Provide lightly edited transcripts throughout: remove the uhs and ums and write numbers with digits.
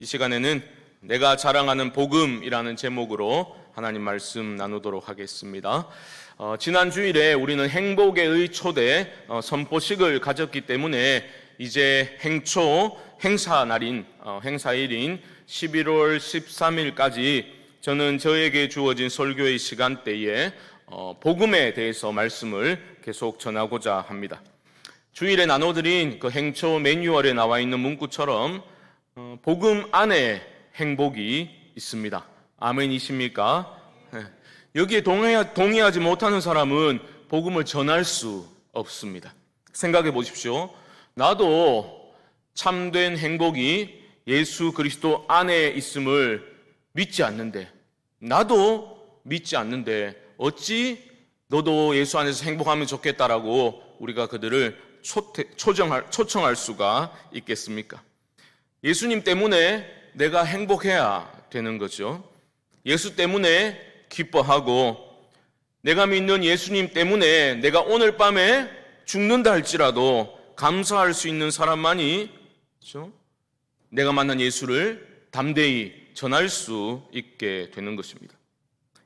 이 시간에는 내가 자랑하는 복음이라는 제목으로 하나님 말씀 나누도록 하겠습니다. 지난 주일에 우리는 행복의 초대 선포식을 가졌기 때문에 이제 행초 행사날인 행사일인 11월 13일까지 저는 저에게 주어진 설교의 시간대에 복음에 대해서 말씀을 계속 전하고자 합니다. 주일에 나눠드린 그 행초 매뉴얼에 나와 있는 문구처럼 복음 안에 행복이 있습니다. 아멘이십니까? 여기에 동의하지 못하는 사람은 복음을 전할 수 없습니다. 생각해 보십시오. 나도 참된 행복이 예수 그리스도 안에 있음을 믿지 않는데, 나도 믿지 않는데 어찌 너도 예수 안에서 행복하면 좋겠다라고 우리가 그들을 초청할 수가 있겠습니까? 예수님 때문에 내가 행복해야 되는 거죠. 예수 때문에 기뻐하고, 내가 믿는 예수님 때문에 내가 오늘 밤에 죽는다 할지라도 감사할 수 있는 사람만이, 그렇죠? 내가 만난 예수를 담대히 전할 수 있게 되는 것입니다.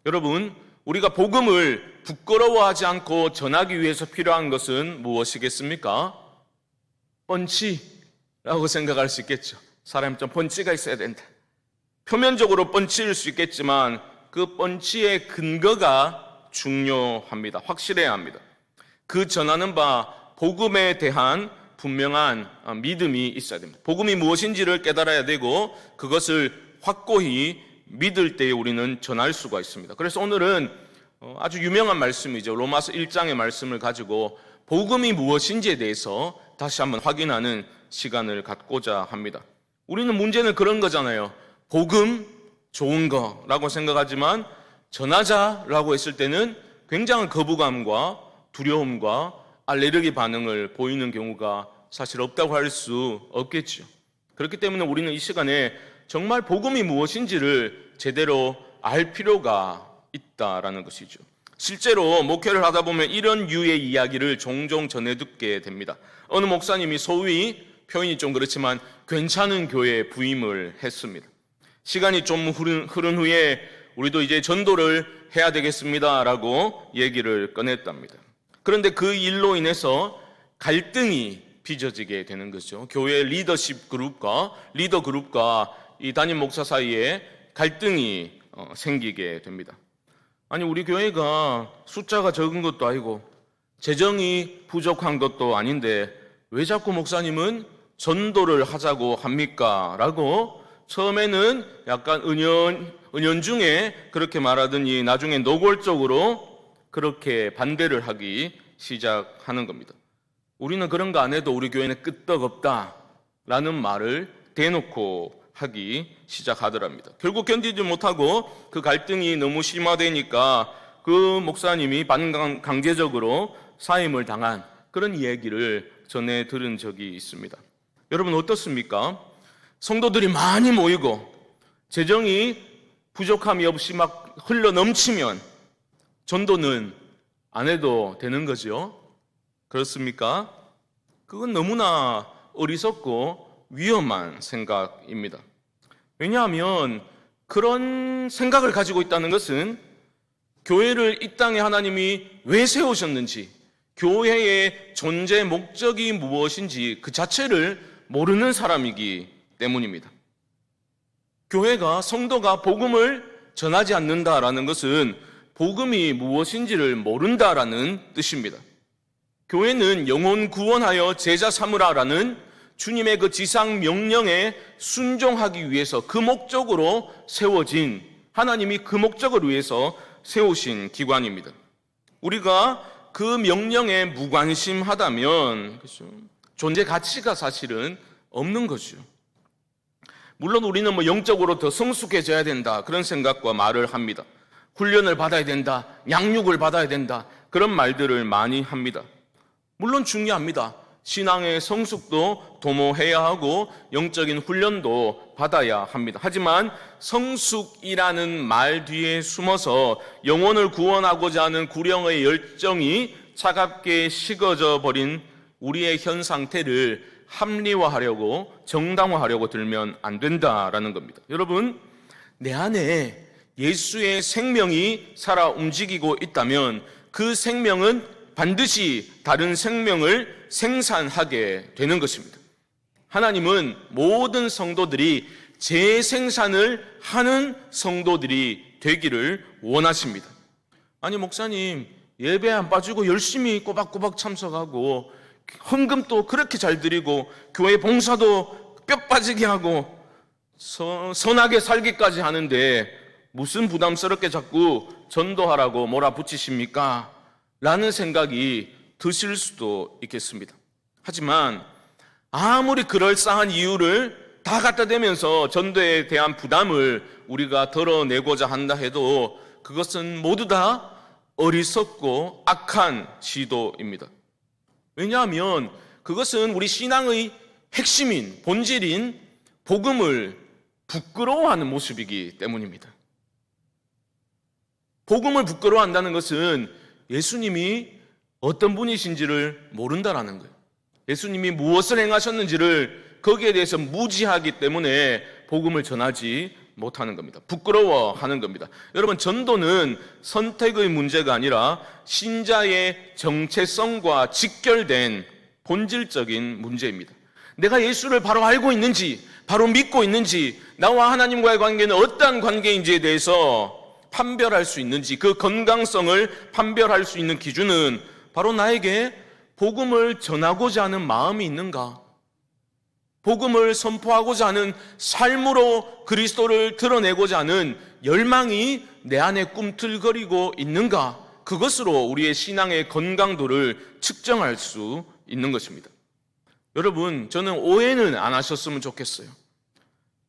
여러분, 우리가 복음을 부끄러워하지 않고 전하기 위해서 필요한 것은 무엇이겠습니까? 펀치라고 생각할 수 있겠죠. 사람이 좀 펀치가 있어야 된다. 표면적으로 펀치일 수 있겠지만 그 펀치의 근거가 중요합니다. 확실해야 합니다. 그 전하는 바 복음에 대한 분명한 믿음이 있어야 됩니다. 복음이 무엇인지를 깨달아야 되고 그것을 확고히 믿을 때에 우리는 전할 수가 있습니다. 그래서 오늘은 아주 유명한 말씀이죠. 로마서 1장의 말씀을 가지고 복음이 무엇인지에 대해서 다시 한번 확인하는 시간을 갖고자 합니다. 우리는 문제는 그런 거잖아요. 복음, 좋은 거라고 생각하지만 전하자라고 했을 때는 굉장한 거부감과 두려움과 알레르기 반응을 보이는 경우가 사실 없다고 할 수 없겠죠. 그렇기 때문에 우리는 이 시간에 정말 복음이 무엇인지를 제대로 알 필요가 있다라는 것이죠. 실제로 목회를 하다 보면 이런 류의 이야기를 종종 전해 듣게 됩니다. 어느 목사님이 소위, 표현이 좀 그렇지만 괜찮은 교회에 부임을 했습니다. 시간이 좀 흐른 후에 우리도 이제 전도를 해야 되겠습니다라고 얘기를 꺼냈답니다. 그런데 그 일로 인해서 갈등이 빚어지게 되는 거죠. 교회 리더십 그룹과 리더 그룹과 이 담임 목사 사이에 갈등이 생기게 됩니다. 아니, 우리 교회가 숫자가 적은 것도 아니고 재정이 부족한 것도 아닌데 왜 자꾸 목사님은 전도를 하자고 합니까? 라고 처음에는 약간 은연중에 그렇게 말하더니 나중에 노골적으로 그렇게 반대를 하기 시작하는 겁니다. 우리는 그런 거 안 해도 우리 교회는 끄떡없다라는 말을 대놓고 하기 시작하더랍니다. 결국 견디지 못하고 그 갈등이 너무 심화되니까 그 목사님이 반강제적으로 사임을 당한 그런 이야기를 전해 들은 적이 있습니다. 여러분 어떻습니까? 성도들이 많이 모이고 재정이 부족함이 없이 막 흘러 넘치면 전도는 안 해도 되는 거죠. 그렇습니까? 그건 너무나 어리석고 위험한 생각입니다. 왜냐하면 그런 생각을 가지고 있다는 것은 교회를 이 땅에 하나님이 왜 세우셨는지, 교회의 존재 목적이 무엇인지 그 자체를 모르는 사람이기 때문입니다. 교회가, 성도가 복음을 전하지 않는다라는 것은 복음이 무엇인지를 모른다라는 뜻입니다. 교회는 영혼 구원하여 제자 삼으라라는 주님의 그 지상 명령에 순종하기 위해서 그 목적으로 세워진, 하나님이 그 목적을 위해서 세우신 기관입니다. 우리가 그 명령에 무관심하다면, 그렇죠? 존재 가치가 사실은 없는 거죠. 물론 우리는 영적으로 더 성숙해져야 된다, 그런 생각과 말을 합니다. 훈련을 받아야 된다, 양육을 받아야 된다, 그런 말들을 많이 합니다. 물론 중요합니다. 신앙의 성숙도 도모해야 하고 영적인 훈련도 받아야 합니다. 하지만 성숙이라는 말 뒤에 숨어서 영혼을 구원하고자 하는 구령의 열정이 차갑게 식어져 버린 우리의 현 상태를 합리화하려고 정당화하려고 들면 안 된다라는 겁니다. 여러분, 내 안에 예수의 생명이 살아 움직이고 있다면 그 생명은 반드시 다른 생명을 생산하게 되는 것입니다. 하나님은 모든 성도들이 재생산을 하는 성도들이 되기를 원하십니다. 아니, 목사님, 예배 안 빠지고 열심히 꼬박꼬박 참석하고 헌금도 그렇게 잘 드리고 교회 봉사도 뼈 빠지게 하고 선하게 살기까지 하는데 무슨 부담스럽게 자꾸 전도하라고 몰아붙이십니까? 라는 생각이 드실 수도 있겠습니다. 하지만 아무리 그럴싸한 이유를 다 갖다 대면서 전도에 대한 부담을 우리가 덜어내고자 한다 해도 그것은 모두 다 어리석고 악한 시도입니다. 왜냐하면 그것은 우리 신앙의 핵심인, 본질인 복음을 부끄러워하는 모습이기 때문입니다. 복음을 부끄러워한다는 것은 예수님이 어떤 분이신지를 모른다라는 거예요. 예수님이 무엇을 행하셨는지를 거기에 대해서 무지하기 때문에 복음을 전하지 못하는 겁니다. 부끄러워하는 겁니다. 여러분, 전도는 선택의 문제가 아니라 신자의 정체성과 직결된 본질적인 문제입니다. 내가 예수를 바로 알고 있는지, 바로 믿고 있는지, 나와 하나님과의 관계는 어떠한 관계인지에 대해서 판별할 수 있는지, 그 건강성을 판별할 수 있는 기준은 바로 나에게 복음을 전하고자 하는 마음이 있는가, 복음을 선포하고자 하는 삶으로 그리스도를 드러내고자 하는 열망이 내 안에 꿈틀거리고 있는가, 그것으로 우리의 신앙의 건강도를 측정할 수 있는 것입니다. 여러분, 저는 오해는 안 하셨으면 좋겠어요.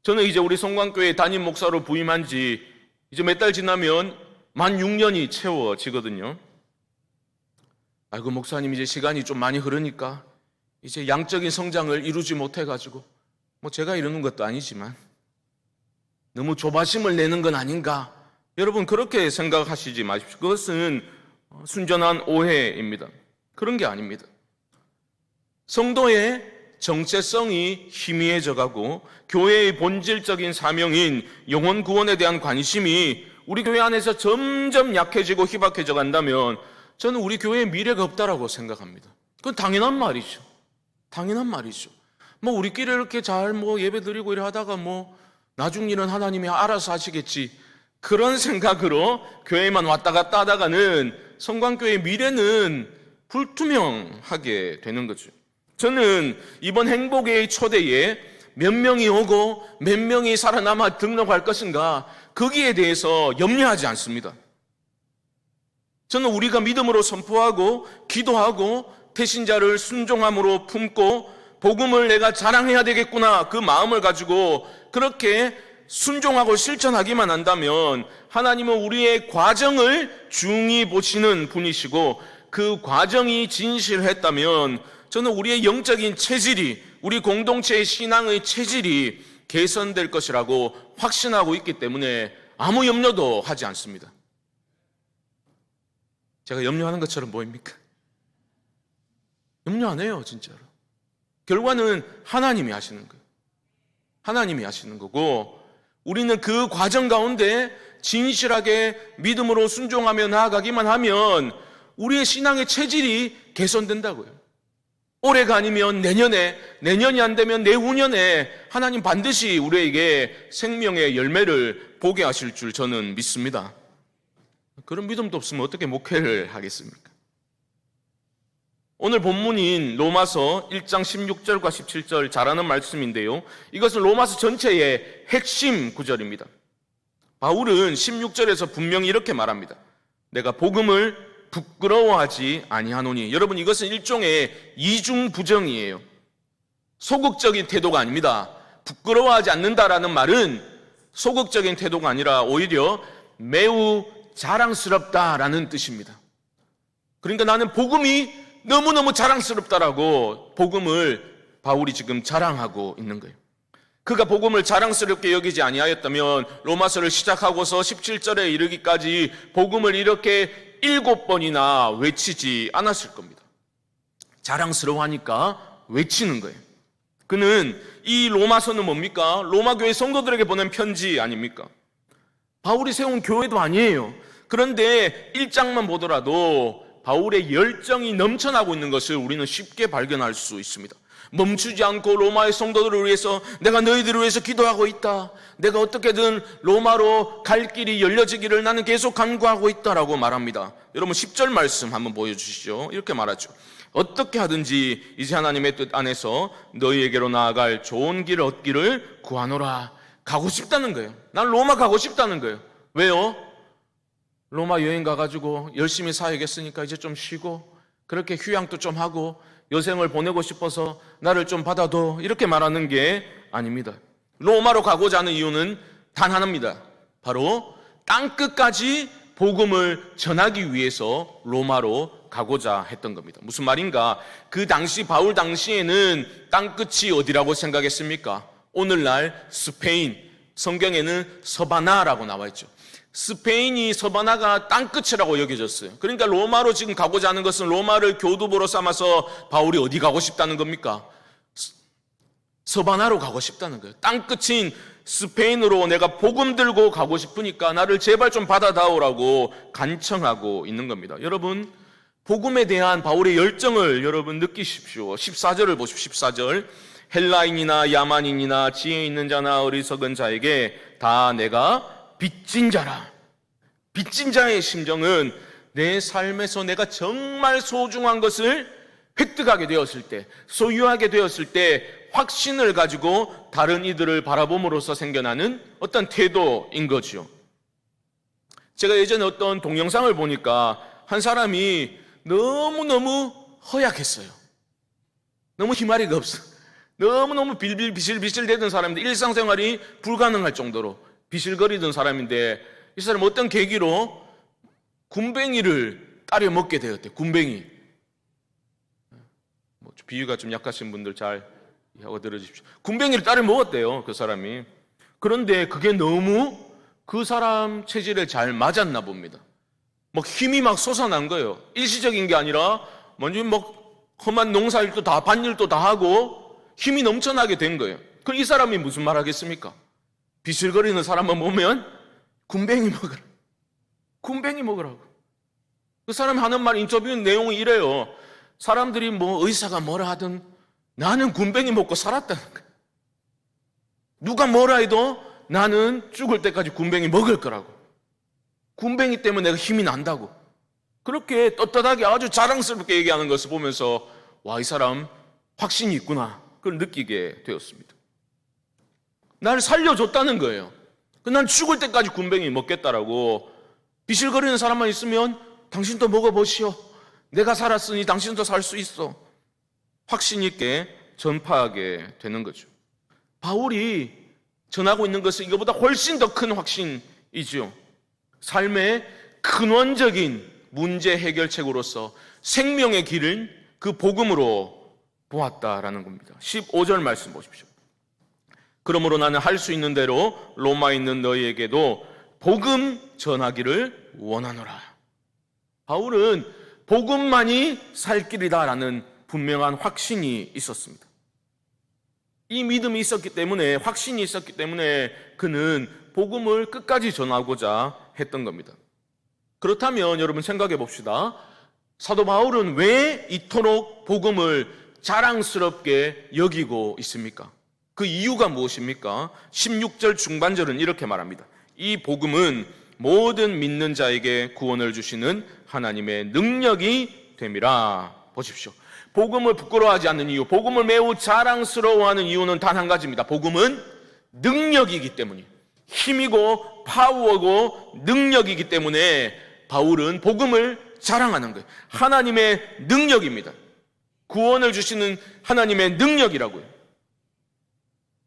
저는 이제 우리 성광교회 담임 목사로 부임한 지 이제 몇 달 지나면 만 6년이 채워지거든요. 아이고, 목사님, 이제 시간이 좀 많이 흐르니까 이제 양적인 성장을 이루지 못해가지고 제가 이러는 것도 아니지만 너무 조바심을 내는 건 아닌가. 여러분, 그렇게 생각하시지 마십시오. 그것은 순전한 오해입니다. 그런 게 아닙니다. 성도의 정체성이 희미해져가고 교회의 본질적인 사명인 영혼 구원에 대한 관심이 우리 교회 안에서 점점 약해지고 희박해져 간다면 저는 우리 교회에 미래가 없다라고 생각합니다. 그건 당연한 말이죠. 당연한 말이죠. 우리끼리 이렇게 잘 예배 드리고 이래 하다가 나중 일은 하나님이 알아서 하시겠지, 그런 생각으로 교회만 왔다 갔다 하다가는 성광교회의 미래는 불투명하게 되는 거죠. 저는 이번 행복의 초대에 몇 명이 오고 몇 명이 살아남아 등록할 것인가, 거기에 대해서 염려하지 않습니다. 저는 우리가 믿음으로 선포하고 기도하고 태신자를 순종함으로 품고 복음을 내가 자랑해야 되겠구나, 그 마음을 가지고 그렇게 순종하고 실천하기만 한다면 하나님은 우리의 과정을 중히 보시는 분이시고, 그 과정이 진실했다면 저는 우리의 영적인 체질이, 우리 공동체의 신앙의 체질이 개선될 것이라고 확신하고 있기 때문에 아무 염려도 하지 않습니다. 제가 염려하는 것처럼 보입니까? 염려 안 해요, 진짜로. 결과는 하나님이 하시는 거예요. 하나님이 하시는 거고, 우리는 그 과정 가운데 진실하게 믿음으로 순종하며 나아가기만 하면 우리의 신앙의 체질이 개선된다고요. 올해가 아니면 내년에, 내년이 안 되면 내후년에 하나님 반드시 우리에게 생명의 열매를 보게 하실 줄 저는 믿습니다. 그런 믿음도 없으면 어떻게 목회를 하겠습니까? 오늘 본문인 로마서 1장 16절과 17절 잘하는 말씀인데요, 이것은 로마서 전체의 핵심 구절입니다. 바울은 16절에서 분명히 이렇게 말합니다. 내가 복음을 부끄러워하지 아니하노니. 여러분, 이것은 일종의 이중부정이에요. 소극적인 태도가 아닙니다. 부끄러워하지 않는다라는 말은 소극적인 태도가 아니라 오히려 매우 자랑스럽다라는 뜻입니다. 그러니까 나는 복음이 너무너무 자랑스럽다라고 복음을 바울이 지금 자랑하고 있는 거예요. 그가 복음을 자랑스럽게 여기지 아니하였다면 로마서를 시작하고서 17절에 이르기까지 복음을 이렇게 7번이나 외치지 않았을 겁니다. 자랑스러워하니까 외치는 거예요. 그는 이 로마서는 뭡니까? 로마 교회 성도들에게 보낸 편지 아닙니까? 바울이 세운 교회도 아니에요. 그런데 1장만 보더라도 바울의 열정이 넘쳐나고 있는 것을 우리는 쉽게 발견할 수 있습니다. 멈추지 않고 로마의 성도들을 위해서 내가 너희들을 위해서 기도하고 있다. 내가 어떻게든 로마로 갈 길이 열려지기를 나는 계속 간구하고 있다라고 말합니다. 여러분 10절 말씀 한번 보여주시죠. 이렇게 말하죠. 어떻게 하든지 이제 하나님의 뜻 안에서 너희에게로 나아갈 좋은 길을 얻기를 구하노라. 가고 싶다는 거예요. 난 로마 가고 싶다는 거예요. 왜요? 로마 여행 가가지고 열심히 사야겠으니까 이제 좀 쉬고 그렇게 휴양도 좀 하고 여생을 보내고 싶어서 나를 좀 받아도 이렇게 말하는 게 아닙니다. 로마로 가고자 하는 이유는 단 하나입니다. 바로 땅끝까지 복음을 전하기 위해서 로마로 가고자 했던 겁니다. 무슨 말인가? 그 당시 바울 당시에는 땅끝이 어디라고 생각했습니까? 오늘날 스페인, 성경에는 서바나라고 나와 있죠. 스페인이 서바나가 땅끝이라고 여겨졌어요. 그러니까 로마로 지금 가고자 하는 것은 로마를 교두보로 삼아서 바울이 어디 가고 싶다는 겁니까? 서바나로 가고 싶다는 거예요. 땅끝인 스페인으로 내가 복음 들고 가고 싶으니까 나를 제발 좀 받아다오라고 간청하고 있는 겁니다. 여러분, 복음에 대한 바울의 열정을 여러분 느끼십시오. 14절을 보십시오. 14절. 헬라인이나 야만인이나 지혜 있는 자나 어리석은 자에게 다 내가 빚진 자라. 빚진 자의 심정은 내 삶에서 내가 정말 소중한 것을 획득하게 되었을 때, 소유하게 되었을 때 확신을 가지고 다른 이들을 바라봄으로써 생겨나는 어떤 태도인 거죠. 제가 예전에 어떤 동영상을 보니까 한 사람이 너무너무 허약했어요. 너무 희마리가 없어. 너무너무 비실비실대던 사람인데 일상생활이 불가능할 정도로 비실거리던 사람인데 이 사람 어떤 계기로 군뱅이를 따려 먹게 되었대요. 군뱅이. 비유가 좀 약하신 분들 잘 하고 들어주십시오. 군뱅이를 따려 먹었대요. 그 사람이. 그런데 그게 너무 그 사람 체질에 잘 맞았나 봅니다. 막 힘이 막 솟아난 거예요. 일시적인 게 아니라 먼저 막 험한 농사일도 다 밭일도 다 하고 힘이 넘쳐나게 된 거예요. 그럼 이 사람이 무슨 말 하겠습니까? 비실거리는 사람만 보면 군뱅이 먹으라. 군뱅이 먹으라고. 그 사람이 하는 말 인터뷰 내용이 이래요. 사람들이 뭐 의사가 뭐라 하든 나는 군뱅이 먹고 살았다는 거예요. 누가 뭐라 해도 나는 죽을 때까지 군뱅이 먹을 거라고. 군뱅이 때문에 내가 힘이 난다고. 그렇게 떳떳하게 아주 자랑스럽게 얘기하는 것을 보면서 와, 이 사람 확신이 있구나. 그걸 느끼게 되었습니다. 나를 살려줬다는 거예요. 난 죽을 때까지 군뱅이 먹겠다라고. 비실거리는 사람만 있으면 당신도 먹어보시오. 내가 살았으니 당신도 살 수 있어. 확신 있게 전파하게 되는 거죠. 바울이 전하고 있는 것은 이거보다 훨씬 더 큰 확신이죠. 삶의 근원적인 문제 해결책으로서 생명의 길을 그 복음으로 보았다라는 겁니다. 15절 말씀 보십시오. 그러므로 나는 할 수 있는 대로 로마에 있는 너희에게도 복음 전하기를 원하노라. 바울은 복음만이 살 길이다라는 분명한 확신이 있었습니다. 이 믿음이 있었기 때문에, 확신이 있었기 때문에 그는 복음을 끝까지 전하고자 했던 겁니다. 그렇다면 여러분 생각해 봅시다. 사도 바울은 왜 이토록 복음을 자랑스럽게 여기고 있습니까? 그 이유가 무엇입니까? 16절 중반절은 이렇게 말합니다. 이 복음은 모든 믿는 자에게 구원을 주시는 하나님의 능력이 됨이라. 보십시오. 복음을 부끄러워하지 않는 이유, 복음을 매우 자랑스러워하는 이유는 단 한 가지입니다. 복음은 능력이기 때문이에요. 힘이고 파워고 능력이기 때문에 바울은 복음을 자랑하는 거예요. 하나님의 능력입니다. 구원을 주시는 하나님의 능력이라고요.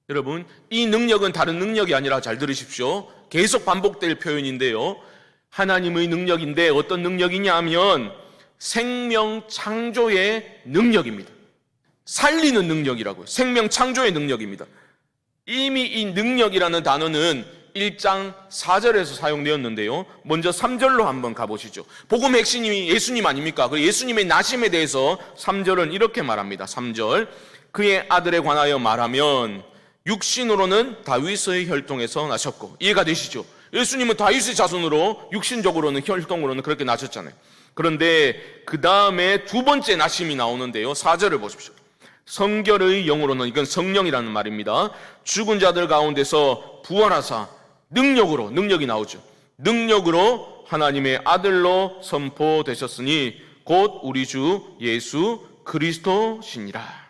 여러분, 이 능력은 다른 능력이 아니라 잘 들으십시오. 계속 반복될 표현인데요. 하나님의 능력인데 어떤 능력이냐 하면 생명 창조의 능력입니다. 살리는 능력이라고요. 생명 창조의 능력입니다. 이미 이 능력이라는 단어는 1장 4절에서 사용되었는데요. 먼저 3절로 한번 가보시죠. 복음의 핵심이 예수님 아닙니까? 그 예수님의 나심에 대해서 3절은 이렇게 말합니다. 3절. 그의 아들에 관하여 말하면 육신으로는 다윗의 혈통에서 나셨고, 이해가 되시죠? 예수님은 다윗의 자손으로 육신적으로는 혈통으로는 그렇게 나셨잖아요. 그런데 그 다음에 두 번째 나심이 나오는데요, 4절을 보십시오. 성결의 영으로는, 이건 성령이라는 말입니다. 죽은 자들 가운데서 부활하사 능력으로, 능력이 나오죠. 능력으로 하나님의 아들로 선포되셨으니 곧 우리 주 예수 그리스도시니라.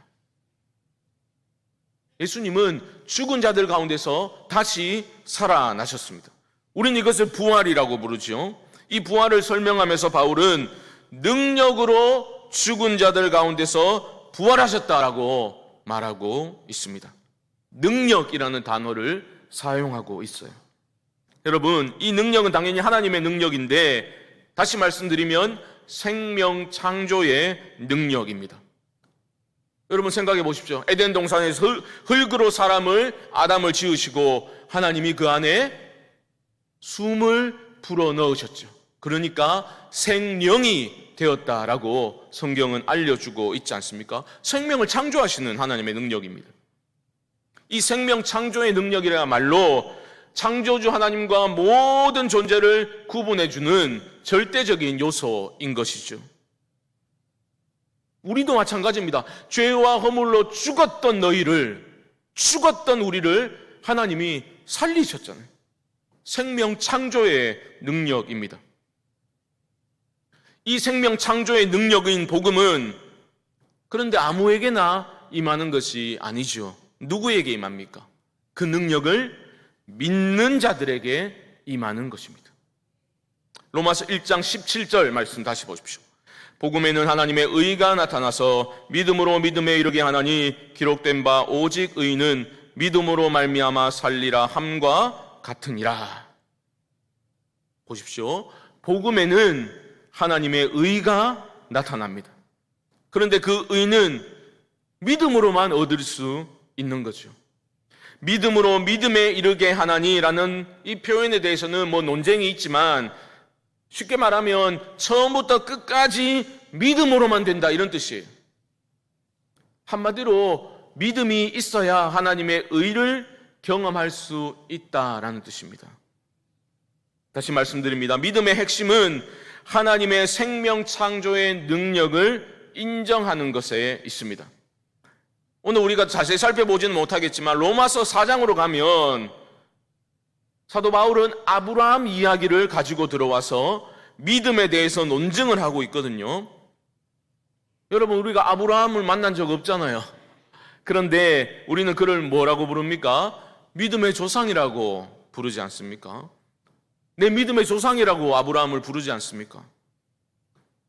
예수님은 죽은 자들 가운데서 다시 살아나셨습니다. 우리는 이것을 부활이라고 부르죠. 이 부활을 설명하면서 바울은 능력으로 죽은 자들 가운데서 부활하셨다라고 말하고 있습니다. 능력이라는 단어를 사용하고 있어요. 여러분, 이 능력은 당연히 하나님의 능력인데, 다시 말씀드리면 생명 창조의 능력입니다. 여러분 생각해 보십시오. 에덴 동산에서 흙으로 아담을 지으시고 하나님이 그 안에 숨을 불어 넣으셨죠. 그러니까 생명이 되었다라고 성경은 알려주고 있지 않습니까? 생명을 창조하시는 하나님의 능력입니다. 이 생명 창조의 능력이라야말로 창조주 하나님과 모든 존재를 구분해주는 절대적인 요소인 것이죠. 우리도 마찬가지입니다. 죄와 허물로 죽었던 우리를 하나님이 살리셨잖아요. 생명 창조의 능력입니다. 이 생명 창조의 능력인 복음은 그런데 아무에게나 임하는 것이 아니죠. 누구에게 임합니까? 그 능력을 믿는 자들에게 임하는 것입니다. 로마서 1장 17절 말씀 다시 보십시오. 복음에는 하나님의 의가 나타나서 믿음으로 믿음에 이르게 하나니 기록된 바 오직 의는 믿음으로 말미암아 살리라 함과 같으니라. 보십시오. 복음에는 하나님의 의가 나타납니다. 그런데 그 의는 믿음으로만 얻을 수 있는 거죠. 믿음으로 믿음에 이르게 하나니라는 이 표현에 대해서는 논쟁이 있지만, 쉽게 말하면 처음부터 끝까지 믿음으로만 된다, 이런 뜻이에요. 한마디로 믿음이 있어야 하나님의 의를 경험할 수 있다라는 뜻입니다. 다시 말씀드립니다. 믿음의 핵심은 하나님의 생명 창조의 능력을 인정하는 것에 있습니다. 오늘 우리가 자세히 살펴보지는 못하겠지만 로마서 4장으로 가면 사도 바울은 아브라함 이야기를 가지고 들어와서 믿음에 대해서 논증을 하고 있거든요. 여러분, 우리가 아브라함을 만난 적 없잖아요. 그런데 우리는 그를 뭐라고 부릅니까? 믿음의 조상이라고 부르지 않습니까? 내 믿음의 조상이라고 아브라함을 부르지 않습니까?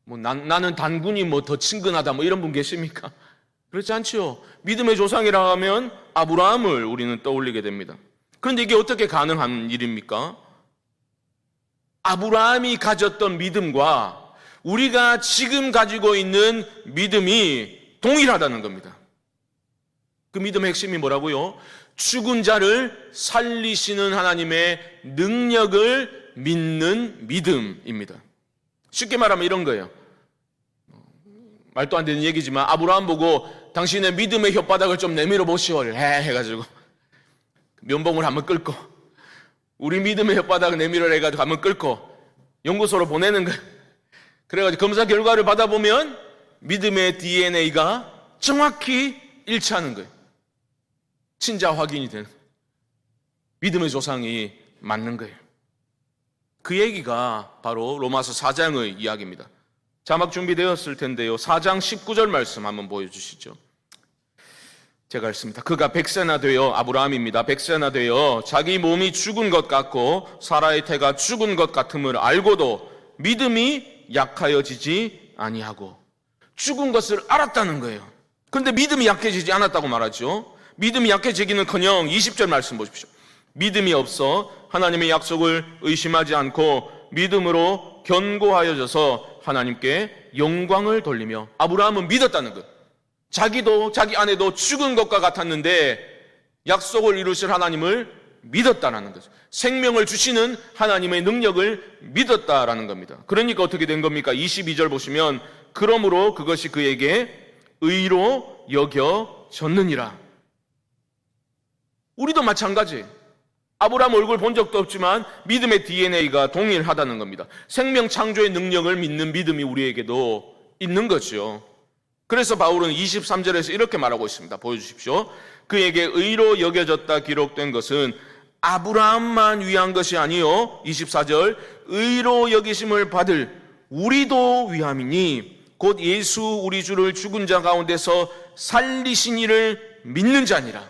나는 단군이 더 친근하다 이런 분 계십니까? 그렇지 않지요. 믿음의 조상이라고 하면 아브라함을 우리는 떠올리게 됩니다. 그런데 이게 어떻게 가능한 일입니까? 아브라함이 가졌던 믿음과 우리가 지금 가지고 있는 믿음이 동일하다는 겁니다. 그 믿음의 핵심이 뭐라고요? 죽은 자를 살리시는 하나님의 능력을 믿는 믿음입니다. 쉽게 말하면 이런 거예요. 말도 안 되는 얘기지만 아브라함 보고 당신의 믿음의 혓바닥을 좀 내밀어 보시오 해가지고 면봉을 한번 끌고, 우리 믿음의 혓바닥을 내밀어 해가지고 한번 끌고 연구소로 보내는 거예요. 그래가지고 검사 결과를 받아보면 믿음의 DNA가 정확히 일치하는 거예요. 친자 확인이 되는, 믿음의 조상이 맞는 거예요. 그 얘기가 바로 로마서 4장의 이야기입니다. 자막 준비되었을 텐데요, 4장 19절 말씀 한번 보여주시죠. 제가 읽습니다. 그가 백세나 되어, 아브라함입니다. 백세나 되어 자기 몸이 죽은 것 같고 사라의 태가 죽은 것 같음을 알고도 믿음이 약하여지지 아니하고, 죽은 것을 알았다는 거예요. 그런데 믿음이 약해지지 않았다고 말하죠. 믿음이 약해지기는커녕 20절 말씀 보십시오. 믿음이 없어 하나님의 약속을 의심하지 않고 믿음으로 견고하여져서 하나님께 영광을 돌리며, 아브라함은 믿었다는 것. 자기도 자기 아내도 죽은 것과 같았는데 약속을 이루실 하나님을 믿었다라는 거죠. 생명을 주시는 하나님의 능력을 믿었다라는 겁니다. 그러니까 어떻게 된 겁니까? 22절 보시면 그러므로 그것이 그에게 의로 여겨졌습니다. 졌느니라. 우리도 마찬가지. 아브라함 얼굴 본 적도 없지만 믿음의 DNA가 동일하다는 겁니다. 생명 창조의 능력을 믿는 믿음이 우리에게도 있는 거죠. 그래서 바울은 23절에서 이렇게 말하고 있습니다. 보여주십시오. 그에게 의로 여겨졌다 기록된 것은 아브라함만 위한 것이 아니요 24절 의로 여기심을 받을 우리도 위함이니 곧 예수 우리 주를 죽은 자 가운데서 살리신 이를 믿는 자니라.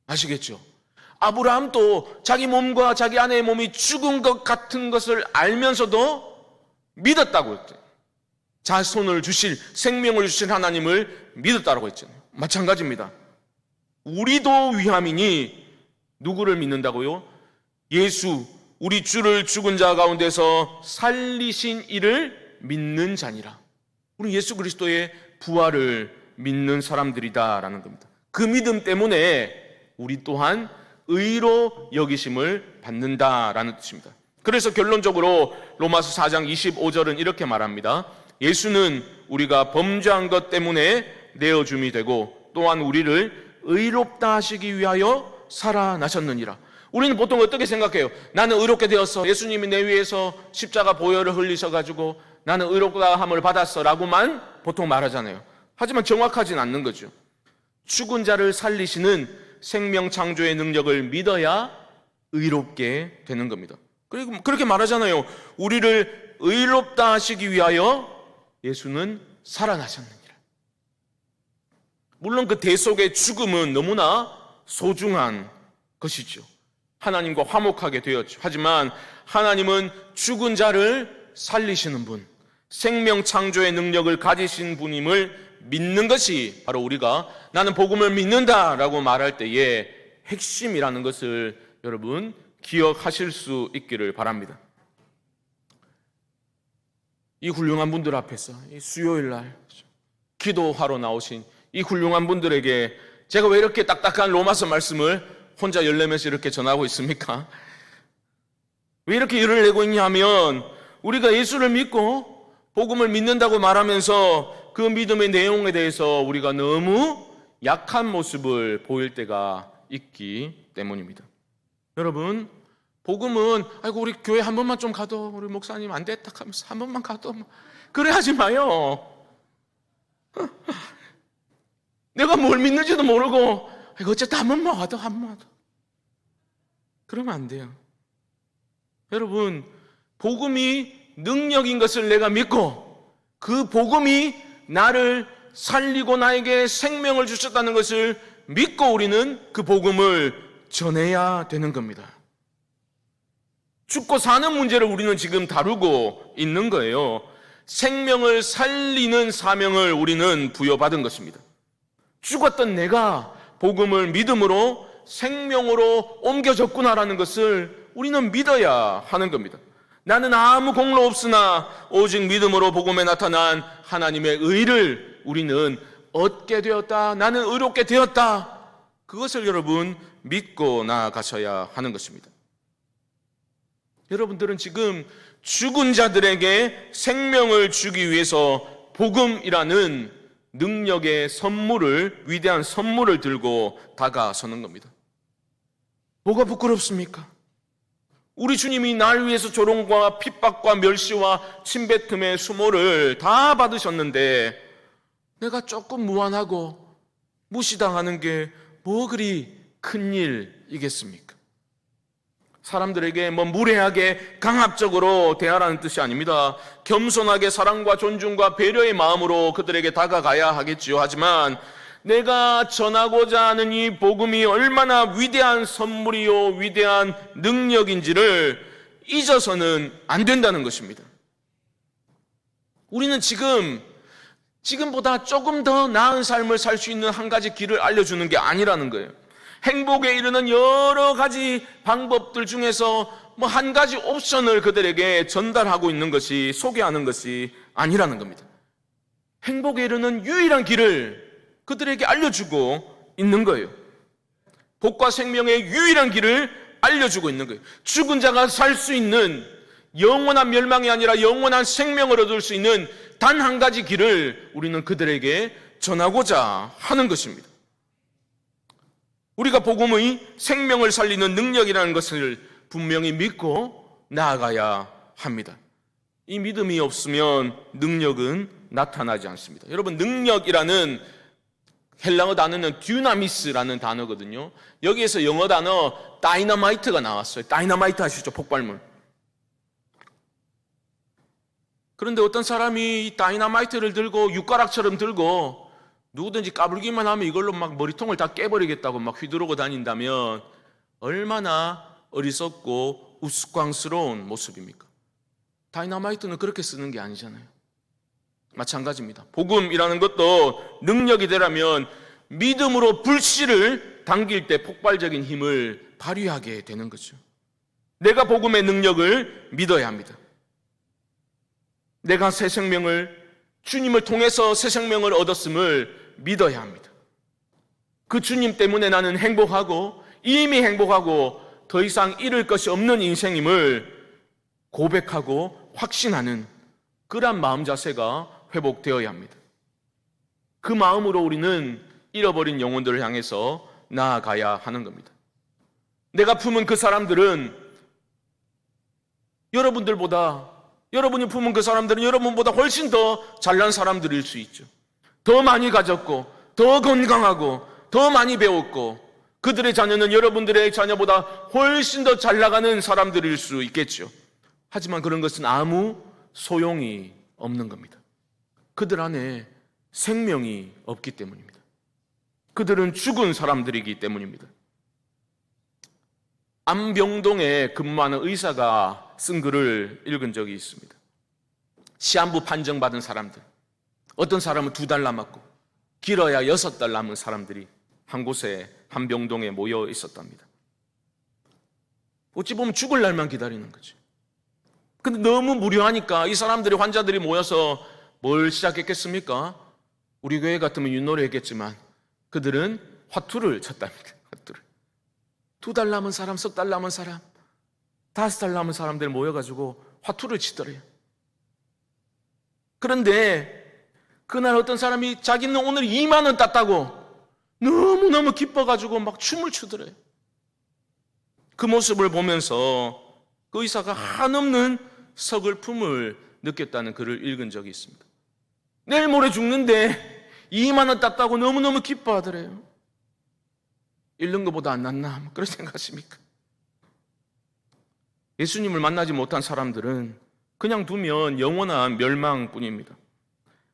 아시겠죠? 아브라함도 자기 몸과 자기 아내의 몸이 죽은 것 같은 것을 알면서도 믿었다고 했죠. 자손을 주실, 생명을 주실 하나님을 믿었다고 했잖아요. 마찬가지입니다. 우리도 위함이니 누구를 믿는다고요? 예수, 우리 주를 죽은 자 가운데서 살리신 이를 믿는 자니라. 우리 예수 그리스도의 부활을 믿는 사람들이다라는 겁니다. 그 믿음 때문에 우리 또한 의로 여기심을 받는다라는 뜻입니다. 그래서 결론적으로 로마서 4장 25절은 이렇게 말합니다. 예수는 우리가 범죄한 것 때문에 내어줌이 되고 또한 우리를 의롭다 하시기 위하여 살아나셨느니라. 우리는 보통 어떻게 생각해요? 나는 의롭게 되었어. 예수님이 내 위해서 십자가 보혈을 흘리셔가지고 나는 의롭다함을 받았어 라고만 보통 말하잖아요. 하지만 정확하진 않는 거죠. 죽은 자를 살리시는 생명 창조의 능력을 믿어야 의롭게 되는 겁니다. 그리고 그렇게 말하잖아요. 우리를 의롭다 하시기 위하여 예수는 살아나셨느니라. 물론 그 대속의 죽음은 너무나 소중한 것이죠. 하나님과 화목하게 되었죠. 하지만 하나님은 죽은 자를 살리시는 분, 생명 창조의 능력을 가지신 분임을 믿는 것이 바로 우리가 나는 복음을 믿는다라고 말할 때의 핵심이라는 것을 여러분 기억하실 수 있기를 바랍니다. 이 훌륭한 분들 앞에서 이 수요일 날 기도하러 나오신 이 훌륭한 분들에게 제가 왜 이렇게 딱딱한 로마서 말씀을 혼자 열내면서 이렇게 전하고 있습니까? 왜 이렇게 열을 내고 있냐면 우리가 예수를 믿고 복음을 믿는다고 말하면서 그 믿음의 내용에 대해서 우리가 너무 약한 모습을 보일 때가 있기 때문입니다. 여러분, 복음은 아이고 우리 교회 한 번만 좀 가도 우리 목사님 안 됐다 하면서 한 번만 가도 그래 하지 마요. 내가 뭘 믿는지도 모르고 어쨌든 한 번만 와도 한 번만 와도 그러면 안 돼요. 여러분, 복음이 능력인 것을 내가 믿고 그 복음이 나를 살리고 나에게 생명을 주셨다는 것을 믿고 우리는 그 복음을 전해야 되는 겁니다. 죽고 사는 문제를 우리는 지금 다루고 있는 거예요. 생명을 살리는 사명을 우리는 부여받은 것입니다. 죽었던 내가 복음을 믿음으로 생명으로 옮겨졌구나라는 것을 우리는 믿어야 하는 겁니다. 나는 아무 공로 없으나 오직 믿음으로 복음에 나타난 하나님의 의를 우리는 얻게 되었다. 나는 의롭게 되었다. 그것을 여러분 믿고 나아가셔야 하는 것입니다. 여러분들은 지금 죽은 자들에게 생명을 주기 위해서 복음이라는 능력의 선물을, 위대한 선물을 들고 다가서는 겁니다. 뭐가 부끄럽습니까? 우리 주님이 날 위해서 조롱과 핍박과 멸시와 침뱉음의 수모를 다 받으셨는데 내가 조금 무안하고 무시당하는 게 뭐 그리 큰 일이겠습니까? 사람들에게 무례하게 강압적으로 대하라는 뜻이 아닙니다. 겸손하게 사랑과 존중과 배려의 마음으로 그들에게 다가가야 하겠지요. 하지만 내가 전하고자 하는 이 복음이 얼마나 위대한 선물이요 위대한 능력인지를 잊어서는 안 된다는 것입니다. 우리는 지금보다 조금 더 나은 삶을 살 수 있는 한 가지 길을 알려주는 게 아니라는 거예요. 행복에 이르는 여러 가지 방법들 중에서 한 가지 옵션을 그들에게 전달하고 있는 것이, 소개하는 것이 아니라는 겁니다. 행복에 이르는 유일한 길을 그들에게 알려주고 있는 거예요. 복과 생명의 유일한 길을 알려주고 있는 거예요. 죽은 자가 살 수 있는 영원한 멸망이 아니라 영원한 생명을 얻을 수 있는 단 한 가지 길을 우리는 그들에게 전하고자 하는 것입니다. 우리가 복음의 생명을 살리는 능력이라는 것을 분명히 믿고 나아가야 합니다. 이 믿음이 없으면 능력은 나타나지 않습니다. 여러분, 능력이라는 헬라어 단어는 듀나미스라는 단어거든요. 여기에서 영어 단어 다이너마이트가 나왔어요. 다이너마이트 아시죠? 폭발물. 그런데 어떤 사람이 이 다이너마이트를 들고 육가락처럼 들고 누구든지 까불기만 하면 이걸로 막 머리통을 다 깨버리겠다고 막 휘두르고 다닌다면 얼마나 어리석고 우스꽝스러운 모습입니까? 다이너마이트는 그렇게 쓰는 게 아니잖아요. 마찬가지입니다. 복음이라는 것도 능력이 되려면 믿음으로 불씨를 당길 때 폭발적인 힘을 발휘하게 되는 거죠. 내가 복음의 능력을 믿어야 합니다. 내가 새 생명을, 주님을 통해서 새 생명을 얻었음을 믿어야 합니다. 그 주님 때문에 나는 행복하고 이미 행복하고 더 이상 잃을 것이 없는 인생임을 고백하고 확신하는 그러한 마음 자세가 회복되어야 합니다. 그 마음으로 우리는 잃어버린 영혼들을 향해서 나아가야 하는 겁니다. 내가 품은 그 사람들은 여러분이 품은 그 사람들은 여러분보다 훨씬 더 잘난 사람들일 수 있죠. 더 많이 가졌고 더 건강하고 더 많이 배웠고 그들의 자녀는 여러분들의 자녀보다 훨씬 더 잘 나가는 사람들일 수 있겠죠. 하지만 그런 것은 아무 소용이 없는 겁니다. 그들 안에 생명이 없기 때문입니다. 그들은 죽은 사람들이기 때문입니다. 안병동에 근무하는 의사가 쓴 글을 읽은 적이 있습니다. 시한부 판정받은 사람들, 어떤 사람은 2달 남았고 길어야 6달 남은 사람들이 한 곳에 한 병동에 모여 있었답니다. 어찌 보면 죽을 날만 기다리는 거죠. 근데 너무 무료하니까 이 사람들이, 환자들이 모여서 뭘 시작했겠습니까? 우리 교회 같으면 윷놀이 했겠지만 그들은 화투를 쳤답니다. 화투를. 2달 남은 사람, 3달 남은 사람, 5달 남은 사람들 모여가지고 화투를 치더래요. 그런데 그날 어떤 사람이 자기는 오늘 2만 원 땄다고 너무너무 기뻐가지고 막 춤을 추더래요. 그 모습을 보면서 그 의사가 한없는 서글픔을 느꼈다는 글을 읽은 적이 있습니다. 내일 모레 죽는데 2만 원 땄다고 너무너무 기뻐하더래요. 잃는 것보다 안 낫나? 그런 생각하십니까? 예수님을 만나지 못한 사람들은 그냥 두면 영원한 멸망뿐입니다.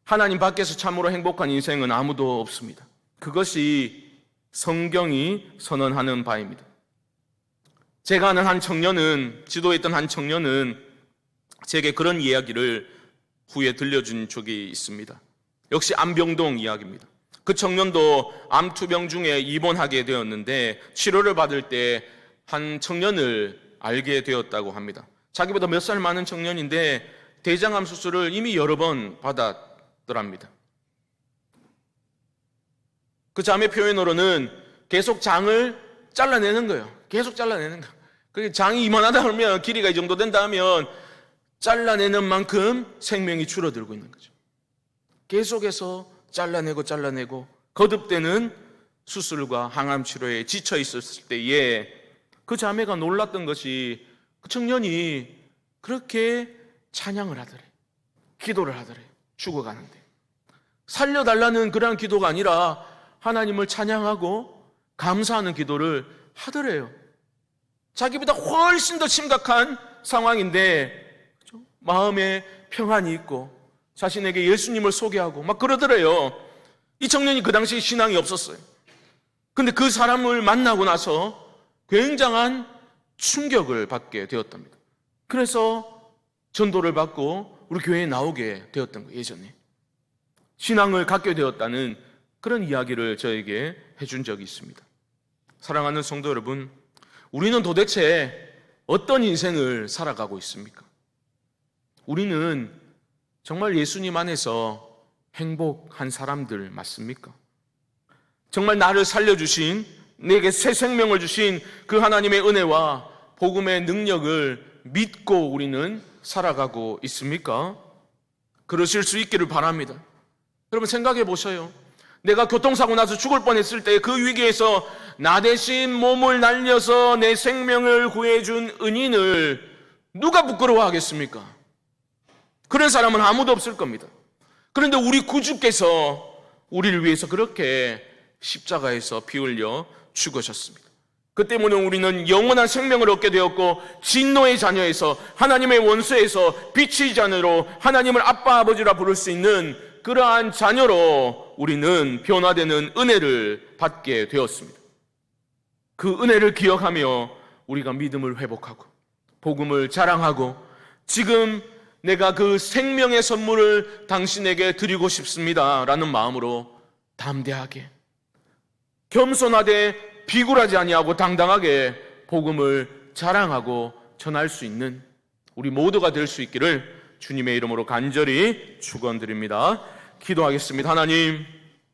하나님 밖에서 참으로 행복한 인생은 아무도 없습니다. 그것이 성경이 선언하는 바입니다. 제가 아는 한 청년은, 지도에 있던 한 청년은 제게 그런 이야기를 후에 들려준 적이 있습니다. 역시 안병동 이야기입니다. 그 청년도 암투병 중에 입원하게 되었는데 치료를 받을 때 한 청년을 알게 되었다고 합니다. 자기보다 몇 살 많은 청년인데 대장암 수술을 이미 여러 번 받았더랍니다. 그 자매 표현으로는 계속 장을 잘라내는 거예요. 계속 잘라내는 거예요. 그게 장이 이만하다 하면, 길이가 이 정도 된다 하면 잘라내는 만큼 생명이 줄어들고 있는 거죠. 계속해서 잘라내고 거듭되는 수술과 항암 치료에 지쳐 있었을 때에 그 자매가 놀랐던 것이 그 청년이 그렇게 찬양을 하더래. 기도를 하더래. 죽어가는데. 살려달라는 그러한 기도가 아니라 하나님을 찬양하고 감사하는 기도를 하더래요. 자기보다 훨씬 더 심각한 상황인데 마음에 평안이 있고 자신에게 예수님을 소개하고 막 그러더래요. 이 청년이 그 당시에 신앙이 없었어요. 근데 그 사람을 만나고 나서 굉장한 충격을 받게 되었답니다. 그래서 전도를 받고 우리 교회에 나오게 되었던 거예요. 예전에 신앙을 갖게 되었다는 그런 이야기를 저에게 해준 적이 있습니다. 사랑하는 성도 여러분, 우리는 도대체 어떤 인생을 살아가고 있습니까? 우리는 정말 예수님 안에서 행복한 사람들 맞습니까? 정말 나를 살려주신, 내게 새 생명을 주신 그 하나님의 은혜와 복음의 능력을 믿고 우리는 살아가고 있습니까? 그러실 수 있기를 바랍니다. 여러분 생각해 보셔요. 내가 교통사고 나서 죽을 뻔했을 때 그 위기에서 나 대신 몸을 날려서 내 생명을 구해준 은인을 누가 부끄러워하겠습니까? 그런 사람은 아무도 없을 겁니다. 그런데 우리 구주께서 우리를 위해서 그렇게 십자가에서 피 흘려 죽으셨습니다. 그 때문에 우리는 영원한 생명을 얻게 되었고 진노의 자녀에서 하나님의 원수에서 빛의 자녀로 하나님을 아빠 아버지라 부를 수 있는 그러한 자녀로 우리는 변화되는 은혜를 받게 되었습니다. 그 은혜를 기억하며 우리가 믿음을 회복하고 복음을 자랑하고 지금 내가 그 생명의 선물을 당신에게 드리고 싶습니다 라는 마음으로 담대하게 겸손하되 비굴하지 아니하고 당당하게 복음을 자랑하고 전할 수 있는 우리 모두가 될 수 있기를 주님의 이름으로 간절히 축원드립니다. 기도하겠습니다. 하나님,